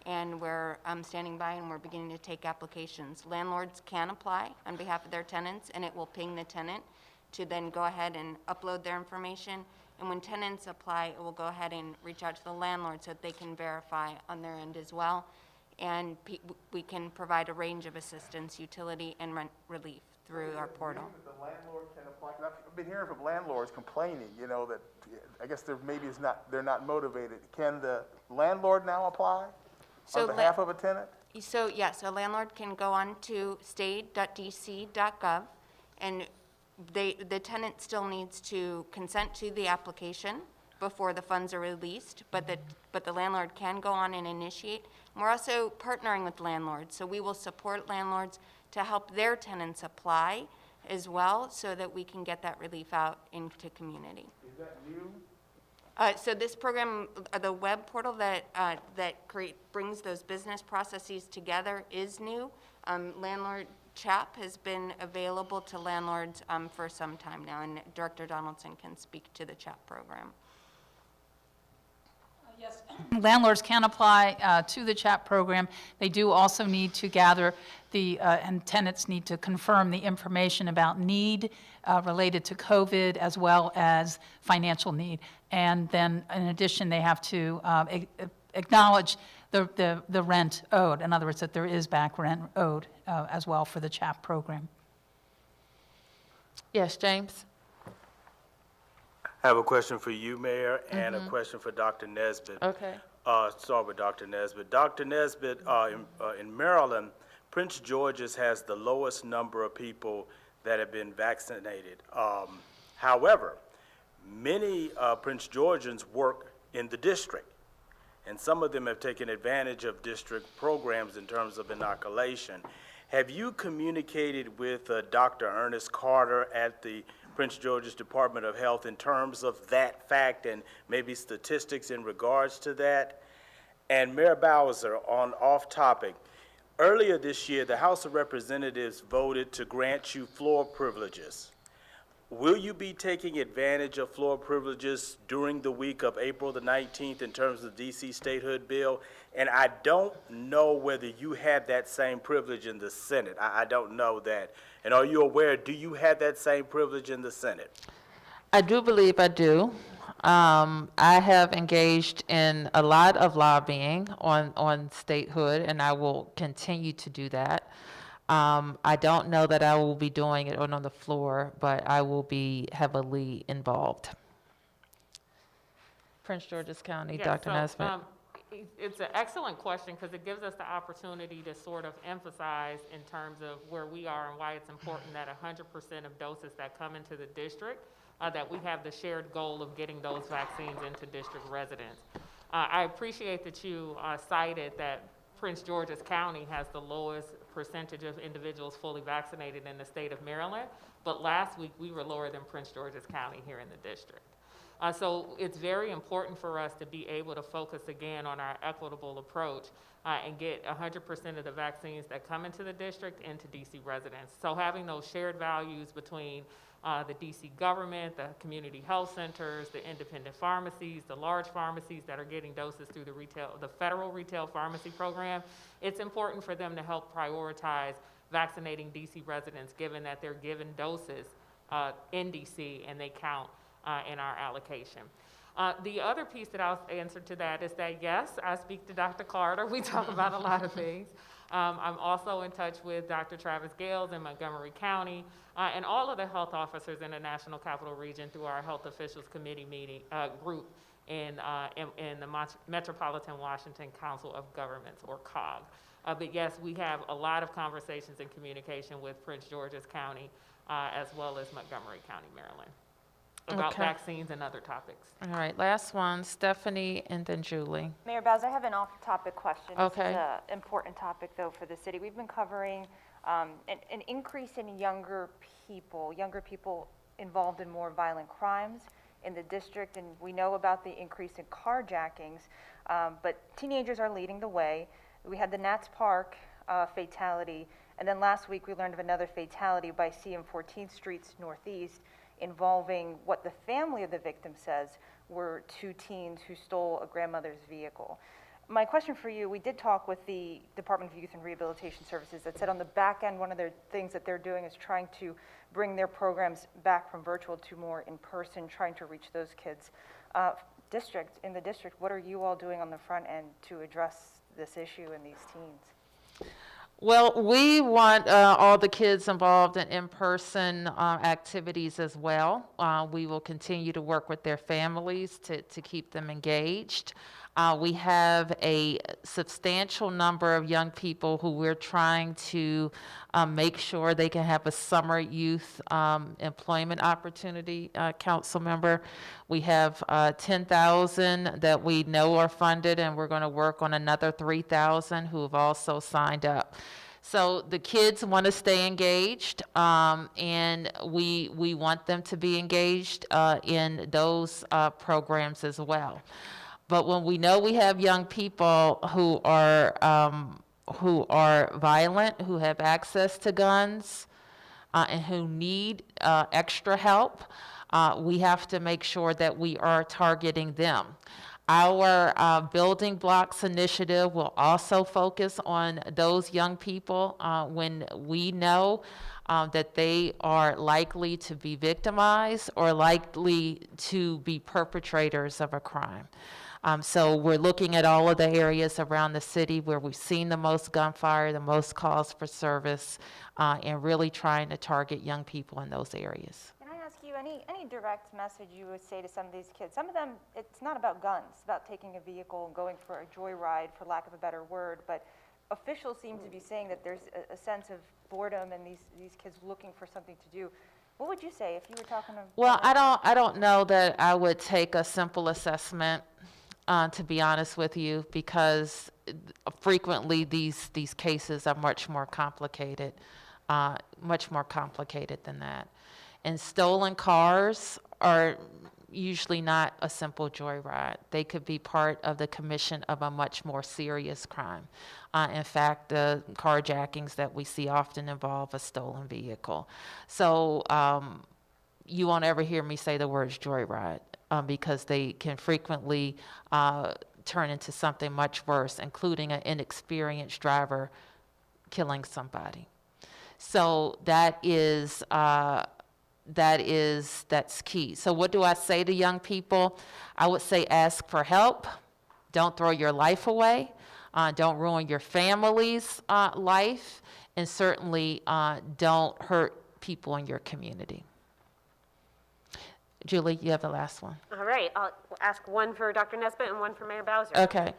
And we're standing by, and we're beginning to take applications. Landlords can apply on behalf of their tenants, and it will ping the tenant to then go ahead and upload their information. And when tenants apply, it will go ahead and reach out to the landlord so that they can verify on their end as well. And we can provide a range of assistance, utility and rent relief through our portal. The landlord can apply. I've been hearing from landlords complaining, that I guess they're not motivated. Can the landlord now apply on behalf of a tenant? So yes, a landlord can go on to state.dc.gov, and the tenant still needs to consent to the application before the funds are released, but the landlord can go on and initiate. And we're also partnering with landlords, so we will support landlords to help their tenants apply as well, so that we can get that relief out into community. Is that new? So this program, the web portal that brings those business processes together is new. Landlord chat has been available to landlords for some time now, and Director Donaldson can speak to the chat program. Yes, landlords can apply to the CHAP program. They do also need to gather and tenants need to confirm the information about need related to COVID, as well as financial need. And then, in addition, they have to acknowledge the rent owed. In other words, that there is back rent owed as well for the CHAP program. Yes, James? I have a question for you, Mayor, and a question for Dr. Nesbitt. Okay. Start with Dr. Nesbitt. Dr. Nesbitt, in Maryland, Prince George's has the lowest number of people that have been vaccinated. However, many Prince Georgians work in the district, and some of them have taken advantage of district programs in terms of inoculation. Have you communicated with Dr. Ernest Carter at the Prince George's Department of Health in terms of that fact and maybe statistics in regards to that? And Mayor Bowser, on off topic, earlier this year, the House of Representatives voted to grant you floor privileges. Will you be taking advantage of floor privileges during the week of April the 19th in terms of the DC Statehood bill? And I don't know whether you had that same privilege in the Senate. I don't know that. And are you aware, do you have that same privilege in the Senate? I do believe I do. I have engaged in a lot of lobbying on statehood, and I will continue to do that. I don't know that I will be doing it on the floor, but I will be heavily involved. Prince George's County, Yeah, Dr. Nesbitt. It's an excellent question, because it gives us the opportunity to sort of emphasize in terms of where we are and why it's important that 100% of doses that come into the district, that we have the shared goal of getting those vaccines into district residents. I appreciate that you cited that Prince George's County has the lowest percentage of individuals fully vaccinated in the state of Maryland, but last week we were lower than Prince George's County here in the district. So it's very important for us to be able to focus again on our equitable approach and get 100% of the vaccines that come into the district into DC residents. So having those shared values between the DC government, the community health centers, the independent pharmacies, the large pharmacies that are getting doses through the federal retail pharmacy program, it's important for them to help prioritize vaccinating DC residents, given that they're given doses in DC and they count in our allocation. The other piece that I'll answer to that is that, yes, I speak to Dr. Carter. We talk about a lot of things. I'm also in touch with Dr. Travis Gales in Montgomery County, and all of the health officers in the National Capital Region through our Health Officials Committee meeting group in the Metropolitan Washington Council of Governments, or COG. But yes, we have a lot of conversations and communication with Prince George's County, as well as Montgomery County, Maryland, about Okay. vaccines and other topics. All right, last one, Stephanie, and then Julie. Mayor Bowser, I have an off-topic question. Okay. This is an important topic, though, for the city. We've been covering an increase in younger people involved in more violent crimes in the district, and we know about the increase in carjackings, but teenagers are leading the way. We had the Nats Park fatality, and then last week we learned of another fatality by CM 14th Street's Northeast, involving what the family of the victim says were two teens who stole a grandmother's vehicle. My question for you, we did talk with the Department of Youth and Rehabilitation Services that said on the back end, one of their things that they're doing is trying to bring their programs back from virtual to more in person, trying to reach those kids. In the district, what are you all doing on the front end to address this issue and these teens? Well, we want all the kids involved in in-person activities as well. We will continue to work with their families to keep them engaged. We have a substantial number of young people who we're trying to make sure they can have a summer youth employment opportunity, council member. We have 10,000 that we know are funded, and we're going to work on another 3,000 who have also signed up. So the kids want to stay engaged, and we want them to be engaged in those programs as well. But when we know we have young people who are violent, who have access to guns, and who need extra help, we have to make sure that we are targeting them. Our Building Blocks initiative will also focus on those young people when we know that they are likely to be victimized or likely to be perpetrators of a crime. So we're looking at all of the areas around the city where we've seen the most gunfire, the most calls for service, and really trying to target young people in those areas. Can I ask you any direct message you would say to some of these kids? Some of them, it's not about guns, it's about taking a vehicle and going for a joyride, for lack of a better word, but officials seem to be saying that there's a sense of boredom and these kids looking for something to do. What would you say if you were talking to? Well, I don't know that I would take a simple assessment, to be honest with you, because frequently these cases are much more complicated than that. And stolen cars are usually not a simple joyride. They could be part of the commission of a much more serious crime. In fact, the carjackings that we see often involve a stolen vehicle. So you won't ever hear me say the words joyride, because they can frequently turn into something much worse, including an inexperienced driver killing somebody. So that's key. So what do I say to young people? I would say ask for help. Don't throw your life away. Don't ruin your family's life. And certainly don't hurt people in your community. Julie, you have the last one. All right, I'll ask one for Dr. Nesbitt and one for Mayor Bowser. Okay.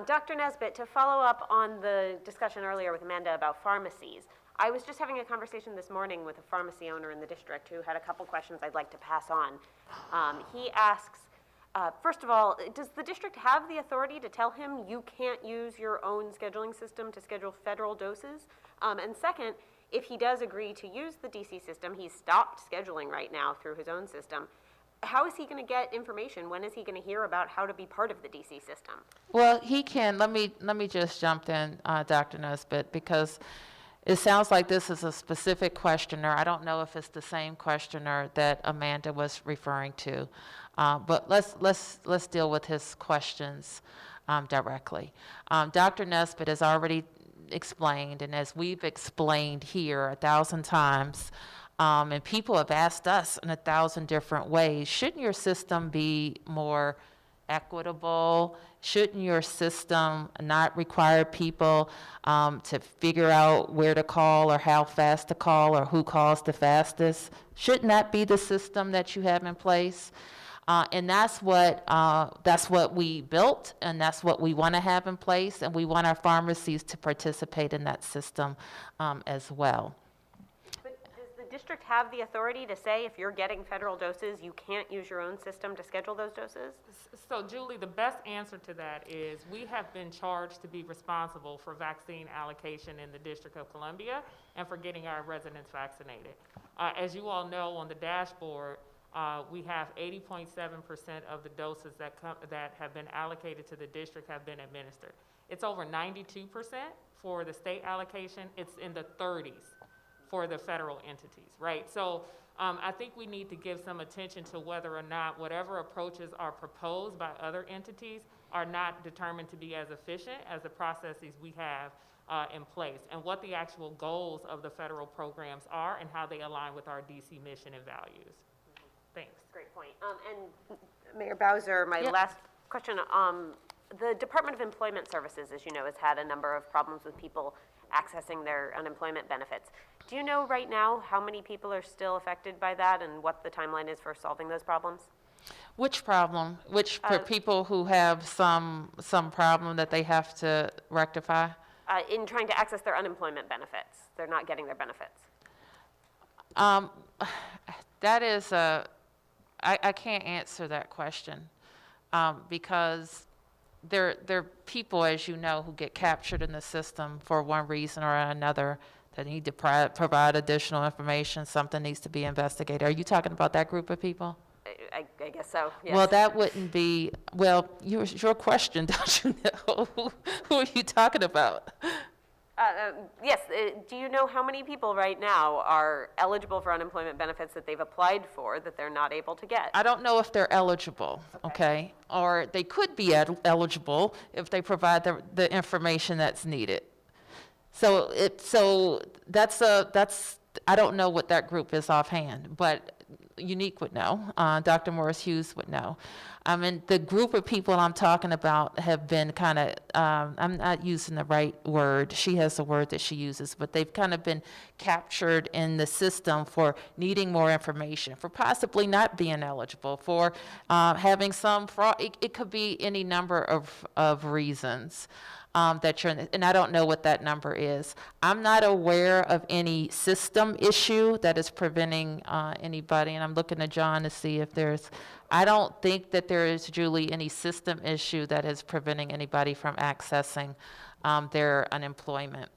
Dr. Nesbitt, to follow up on the discussion earlier with Amanda about pharmacies, I was just having a conversation this morning with a pharmacy owner in the district who had a couple questions I'd like to pass on. He asks, first of all, does the district have the authority to tell him you can't use your own scheduling system to schedule federal doses? And second, if he does agree to use the DC system, he's stopped scheduling right now through his own system. How is he going to get information? When is he going to hear about how to be part of the DC system? Well, he can. Let me just jump in, Dr. Nesbitt, because it sounds like this is a specific questioner. I don't know if it's the same questioner that Amanda was referring to, but let's deal with his questions directly. Dr. Nesbitt has already explained, and as we've explained here 1,000 times, And people have asked us in 1,000 different ways, shouldn't your system be more equitable? Shouldn't your system not require people to figure out where to call or how fast to call or who calls the fastest? Shouldn't that be the system that you have in place? And that's what we built, and that's what we want to have in place, and we want our pharmacies to participate in that system as well. But does the district have the authority to say if you're getting federal doses, you can't use your own system to schedule those doses? So Julie, the best answer to that is we have been charged to be responsible for vaccine allocation in the District of Columbia and for getting our residents vaccinated. As you all know, on the dashboard, we have 80.7% of the doses that have been allocated to the district have been administered. It's over 92% for the state allocation. It's in the 30s for the federal entities, right? So I think we need to give some attention to whether or not whatever approaches are proposed by other entities are not determined to be as efficient as the processes we have in place, and what the actual goals of the federal programs are and how they align with our DC mission and values. Thanks. Great point. And Mayor Bowser, my last question, the Department of Employment Services, as you know, has had a number of problems with people accessing their unemployment benefits. Do you know right now how many people are still affected by that and what the timeline is for solving those problems? Which problem? Which for people who have some problem that they have to rectify? In trying to access their unemployment benefits. They're not getting their benefits. That is I can't answer that question because there are people, as you know, who get captured in the system for one reason or another that need to provide additional information. Something needs to be investigated. Are you talking about that group of people? I guess so, yes. Well, that wouldn't be, well, your question, don't you know? Who are you talking about? Yes, do you know how many people right now are eligible for unemployment benefits that they've applied for that they're not able to get? I don't know if they're eligible, okay? Or they could be eligible if they provide the information that's needed. So that's I don't know what that group is offhand, but Unique would know. Dr. Morris Hughes would know. I mean, the group of people I'm talking about have been kind of, I'm not using the right word. She has a word that she uses, but they've kind of been captured in the system for needing more information, for possibly not being eligible, for having some fraud. It could be any number of reasons. That you're in, and I don't know what that number is. I'm not aware of any system issue that is preventing anybody, and I'm looking at John to see if there's, I don't think that there is, Julie, any system issue that is preventing anybody from accessing their unemployment.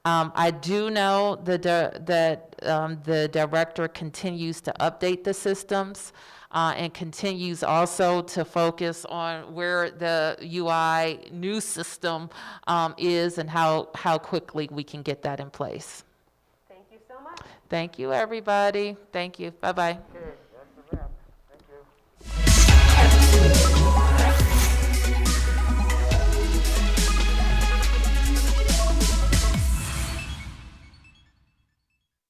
I do know that the director continues to update the systems and continues also to focus on where the UI new system is and how quickly we can get that in place. Thank you so much. Thank you, everybody. Thank you. Bye-bye.